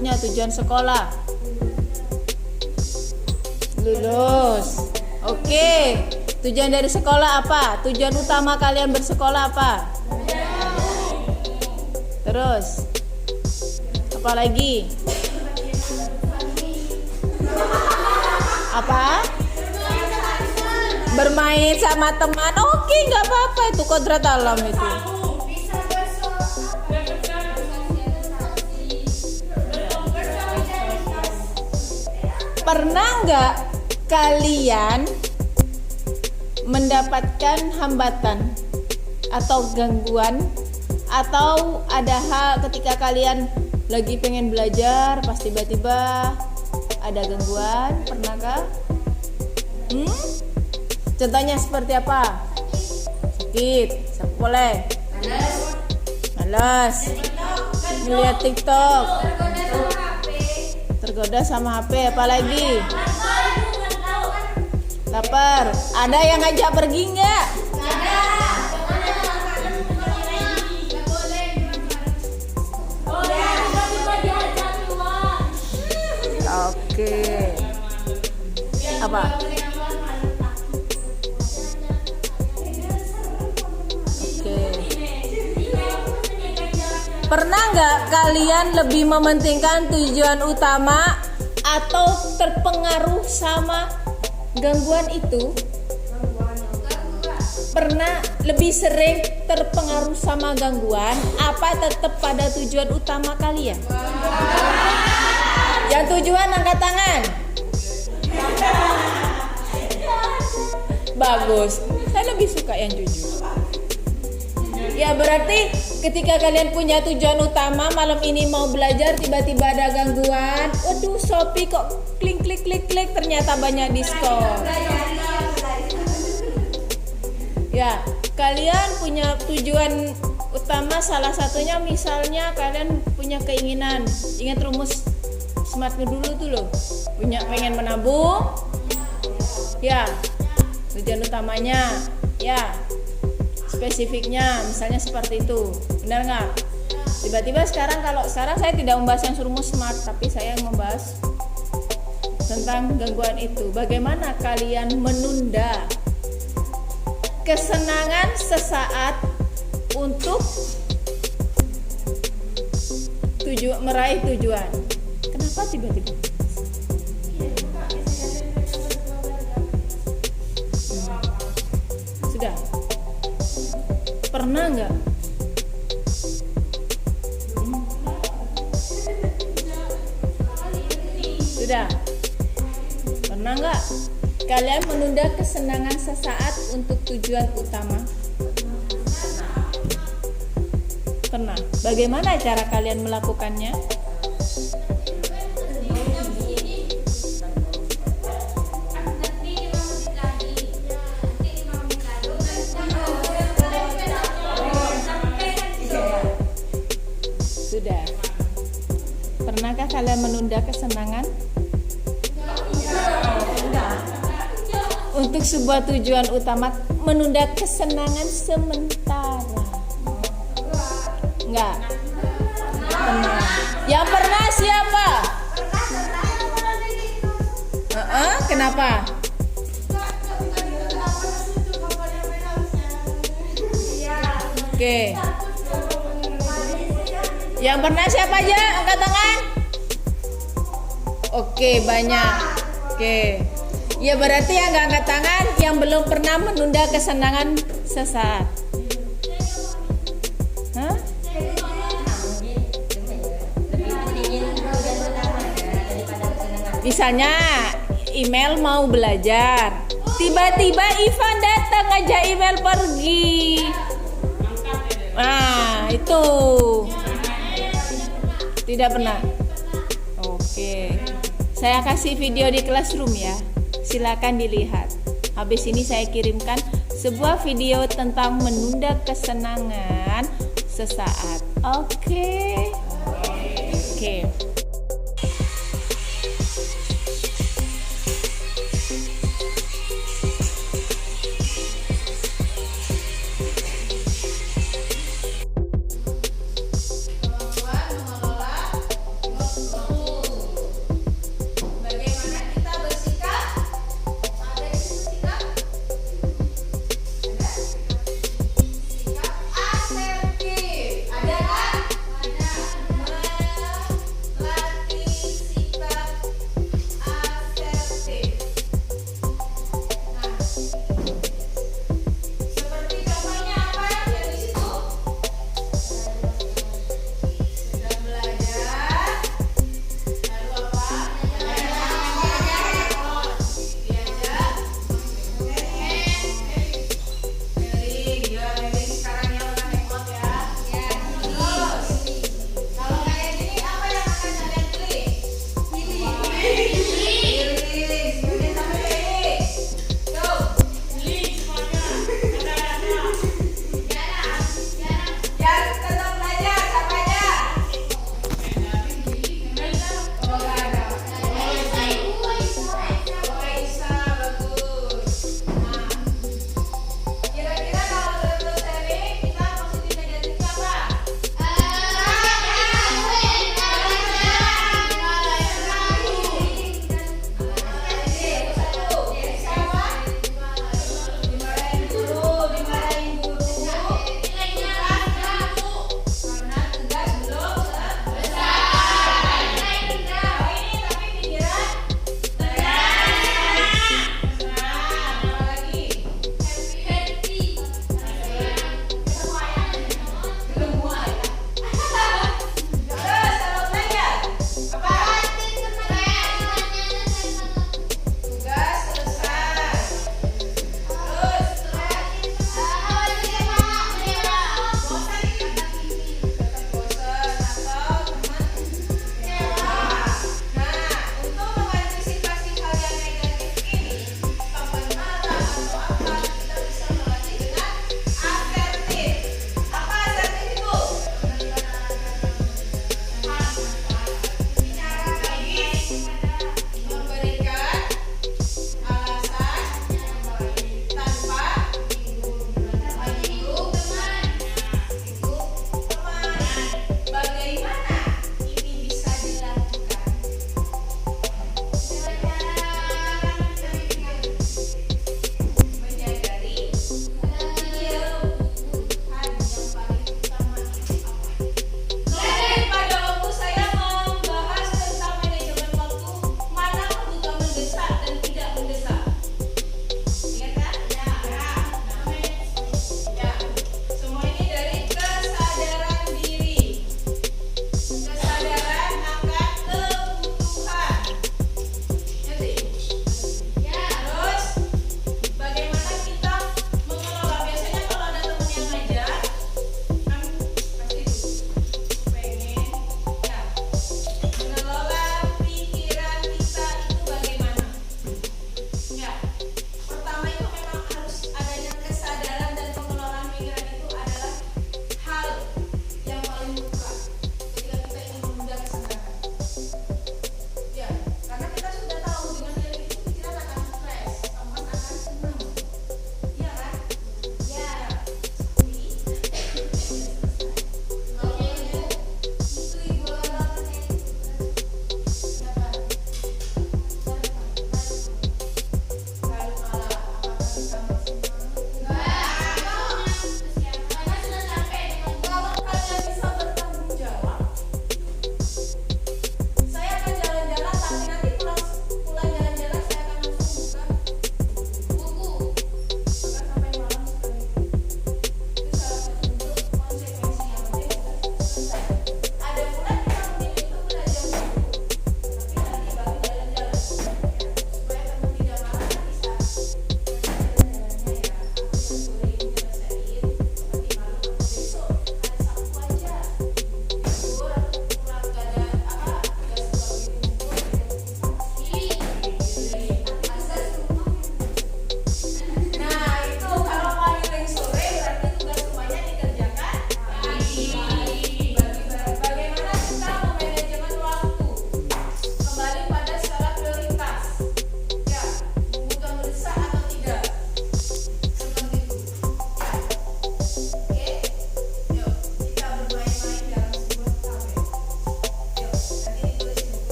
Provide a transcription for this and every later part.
satunya tujuan sekolah. Lulus. Oke. Tujuan dari sekolah apa? Tujuan utama kalian bersekolah apa? Terus apa lagi? Apa? Bermain sama teman. Oke, nggak apa-apa, itu kodrat alam itu. Pernah nggak kalian mendapatkan hambatan atau gangguan, atau ada hal ketika kalian lagi pengen belajar pas tiba-tiba ada gangguan? Pernahkah? Contohnya seperti apa? Sakit, siapa boleh? Malas, melihat TikTok, tergoda sama HP, apalagi? Lapar. Ada yang ngajak pergi nggak? Oke. Apa? Oke. Pernah nggak kalian lebih mementingkan tujuan utama atau terpengaruh sama gangguan itu? Pernah lebih sering terpengaruh sama gangguan apa tetap pada tujuan utama kalian? Yang tujuan angkat tangan. Bagus. Saya lebih suka yang jujur. Ya berarti ketika kalian punya tujuan utama, malam ini mau belajar, tiba-tiba ada gangguan. Waduh, Shopee kok klik ternyata banyak diskon. Ya, kalian punya tujuan utama, salah satunya misalnya kalian punya keinginan, ingat rumus smartnya dulu tuh loh, pengen menabung. Ya, tujuan utamanya, ya spesifiknya misalnya seperti itu, benar nggak? Tiba-tiba sekarang saya tidak membahas yang rumus smart, tapi saya membahas tentang gangguan itu. Bagaimana kalian menunda kesenangan sesaat untuk meraih tujuan? Kenapa tiba-tiba? Sudah? Pernah nggak? Sudah? Pernah nggak kalian menunda kesenangan sesaat untuk tujuan utama? Pernah. Bagaimana cara kalian melakukannya? Sudah. Pernahkah kalian menunda kesenangan? Untuk sebuah tujuan utama, menunda kesenangan sementara. Enggak. Pernah. Yang pernah siapa? Kenapa? Oke. Yang pernah siapa aja? Angkat tangan. Oke, banyak. Oke. Ya berarti yang nggak angkat tangan yang belum pernah menunda kesenangan sesaat. Hah? Misalnya email mau belajar, tiba-tiba Ivan datang ngajak email pergi. Nah itu tidak pernah. Oke, saya kasih video di Classroom ya. Silakan dilihat. Habis ini saya kirimkan sebuah video tentang menunda kesenangan sesaat. Oke. Mengelola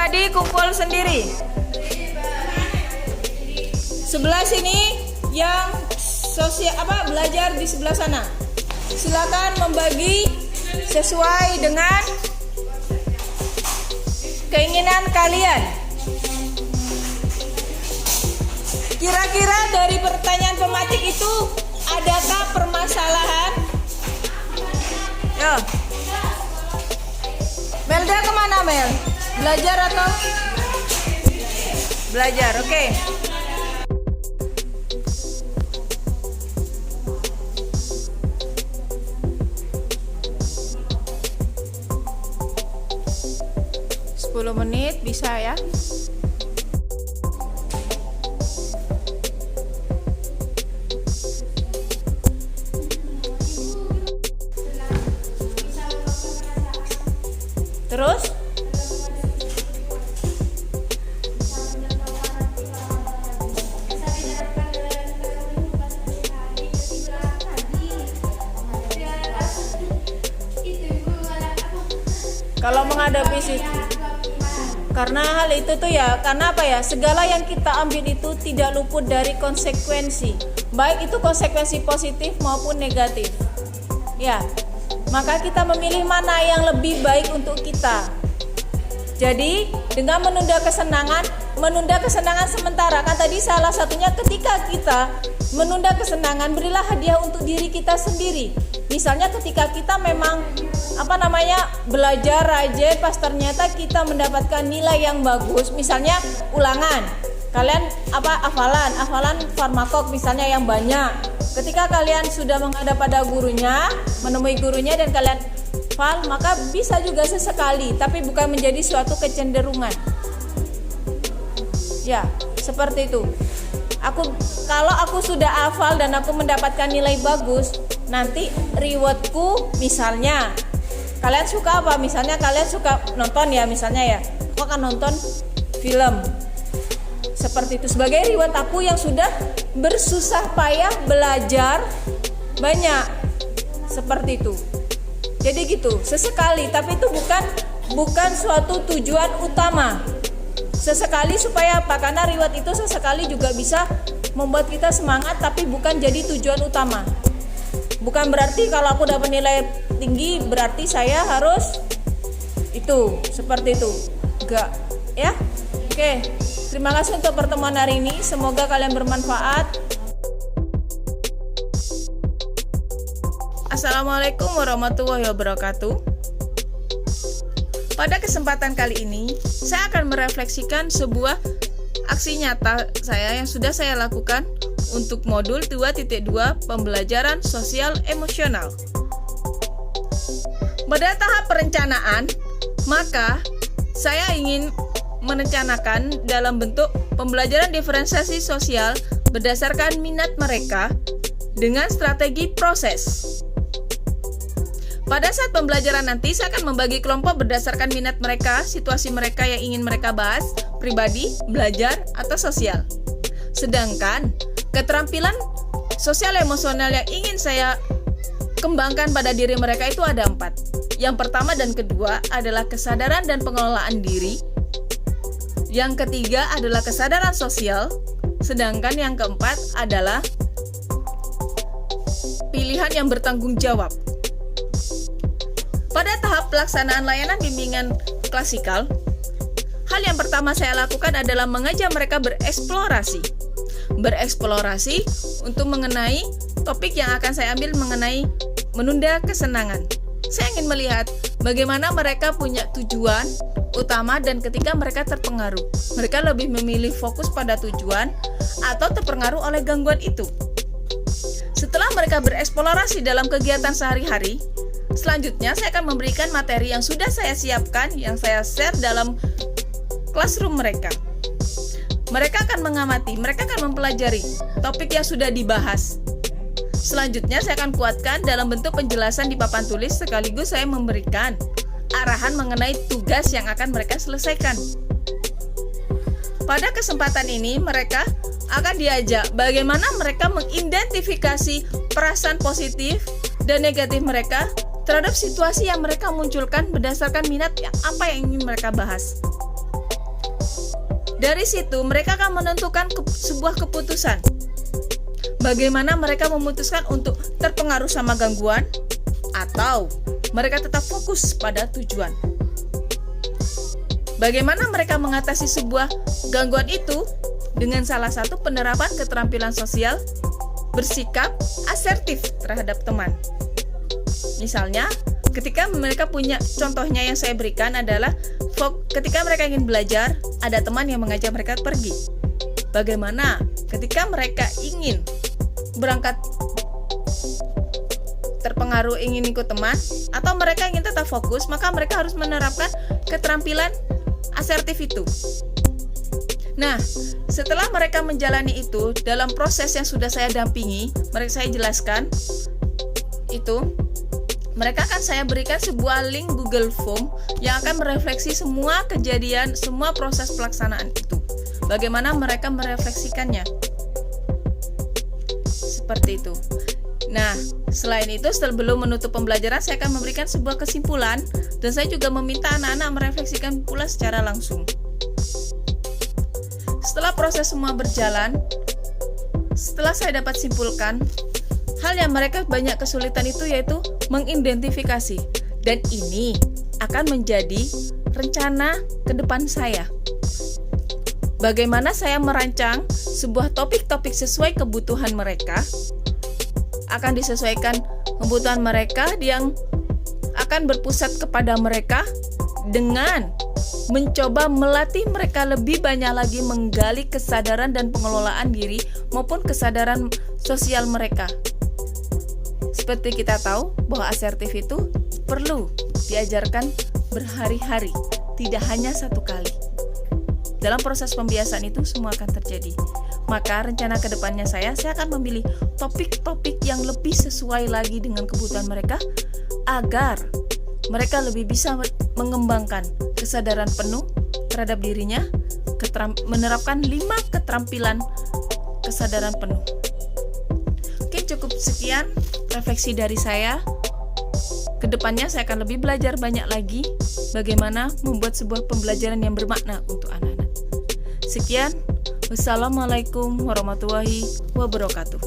pribadi kumpul sendiri. Sebelah sini yang belajar di sebelah sana. Silakan membagi sesuai dengan keinginan kalian. Kira-kira dari pertanyaan pematik itu adakah permasalahan? Yo. Melda kemana Mel? Belajar atau? Belajar, oke. Menit bisa ya. Terus kalau menghadapi karena hal itu tuh ya, karena apa ya, segala yang kita ambil itu tidak luput dari konsekuensi, baik itu konsekuensi positif maupun negatif ya. Maka kita memilih mana yang lebih baik untuk kita. Jadi dengan menunda kesenangan sementara, kan tadi salah satunya ketika kita menunda kesenangan, berilah hadiah untuk diri kita sendiri. Misalnya ketika kita memang belajar rajin, pas ternyata kita mendapatkan nilai yang bagus, misalnya ulangan, kalian hafalan farmakok misalnya yang banyak. Ketika kalian sudah menghadap pada gurunya, menemui gurunya dan kalian hafal, maka bisa juga sesekali, tapi bukan menjadi suatu kecenderungan. Ya, seperti itu. Kalau aku sudah hafal dan aku mendapatkan nilai bagus, nanti rewardku misalnya kalian suka apa? Misalnya kalian suka nonton ya, misalnya ya, aku akan nonton film. Seperti itu sebagai reward aku yang sudah bersusah payah belajar banyak. Seperti itu. Jadi gitu, sesekali, tapi itu bukan suatu tujuan utama. Sesekali supaya apa? Karena reward itu sesekali juga bisa membuat kita semangat, tapi bukan jadi tujuan utama. Bukan berarti kalau aku dapat nilai tinggi berarti saya harus itu, seperti itu. Enggak, ya. Oke. Terima kasih untuk pertemuan hari ini. Semoga kalian bermanfaat. Assalamualaikum warahmatullahi wabarakatuh. Pada kesempatan kali ini, saya akan merefleksikan sebuah aksi nyata saya yang sudah saya lakukan untuk modul 2.2 pembelajaran sosial emosional. Pada tahap perencanaan, maka saya ingin merencanakan dalam bentuk pembelajaran diferensiasi sosial berdasarkan minat mereka dengan strategi proses. Pada saat pembelajaran nanti, saya akan membagi kelompok berdasarkan minat mereka, situasi mereka yang ingin mereka bahas, pribadi, belajar, atau sosial. Sedangkan keterampilan sosial emosional yang ingin saya kembangkan pada diri mereka itu ada 4. Yang pertama dan kedua adalah kesadaran dan pengelolaan diri. Yang ketiga adalah kesadaran sosial. Sedangkan yang keempat adalah pilihan yang bertanggung jawab. Pada tahap pelaksanaan layanan bimbingan klasikal, hal yang pertama saya lakukan adalah mengajak mereka bereksplorasi untuk mengenai topik yang akan saya ambil mengenai menunda kesenangan. Saya ingin melihat bagaimana mereka punya tujuan utama dan ketika mereka terpengaruh, mereka lebih memilih fokus pada tujuan atau terpengaruh oleh gangguan itu. Setelah mereka bereksplorasi dalam kegiatan sehari-hari, selanjutnya saya akan memberikan materi yang sudah saya siapkan, yang saya share dalam classroom mereka. Mereka akan mengamati, mereka akan mempelajari topik yang sudah dibahas. Selanjutnya saya akan kuatkan dalam bentuk penjelasan di papan tulis, sekaligus saya memberikan arahan mengenai tugas yang akan mereka selesaikan. Pada kesempatan ini mereka akan diajak bagaimana mereka mengidentifikasi perasaan positif dan negatif mereka terhadap situasi yang mereka munculkan berdasarkan minat apa yang ingin mereka bahas. Dari situ mereka akan menentukan sebuah keputusan. Bagaimana mereka memutuskan untuk terpengaruh sama gangguan atau mereka tetap fokus pada tujuan. Bagaimana mereka mengatasi sebuah gangguan itu? Dengan salah satu penerapan keterampilan sosial bersikap asertif terhadap teman. Misalnya, ketika mereka punya, contohnya yang saya berikan adalah ketika mereka ingin belajar, ada teman yang mengajak mereka pergi. Bagaimana ketika mereka ingin berangkat terpengaruh, ingin ikut teman, atau mereka ingin tetap fokus, maka mereka harus menerapkan keterampilan asertif itu. Nah, setelah mereka menjalani itu, dalam proses yang sudah saya dampingi, saya jelaskan itu, mereka akan saya berikan sebuah link Google Form yang akan merefleksi semua kejadian, semua proses pelaksanaan itu. Bagaimana mereka merefleksikannya. Seperti itu. Nah, selain itu, sebelum menutup pembelajaran, saya akan memberikan sebuah kesimpulan, dan saya juga meminta anak-anak merefleksikan pula secara langsung. Setelah proses semua berjalan, setelah saya dapat simpulkan, hal yang mereka banyak kesulitan itu yaitu mengidentifikasi. Dan ini akan menjadi rencana ke depan saya. Bagaimana saya merancang sebuah topik-topik sesuai kebutuhan mereka, akan disesuaikan kebutuhan mereka yang akan berpusat kepada mereka dengan mencoba melatih mereka lebih banyak lagi menggali kesadaran dan pengelolaan diri maupun kesadaran sosial mereka. Seperti kita tahu bahwa asertif itu perlu diajarkan berhari-hari, tidak hanya satu kali. Dalam proses pembiasaan itu semua akan terjadi. Maka rencana kedepannya saya akan memilih topik-topik yang lebih sesuai lagi dengan kebutuhan mereka agar mereka lebih bisa mengembangkan kesadaran penuh terhadap dirinya, menerapkan 5 keterampilan kesadaran penuh. Oke, cukup sekian refleksi dari saya. Kedepannya saya akan lebih belajar banyak lagi bagaimana membuat sebuah pembelajaran yang bermakna untuk anak-anak. Sekian, wassalamualaikum warahmatullahi wabarakatuh.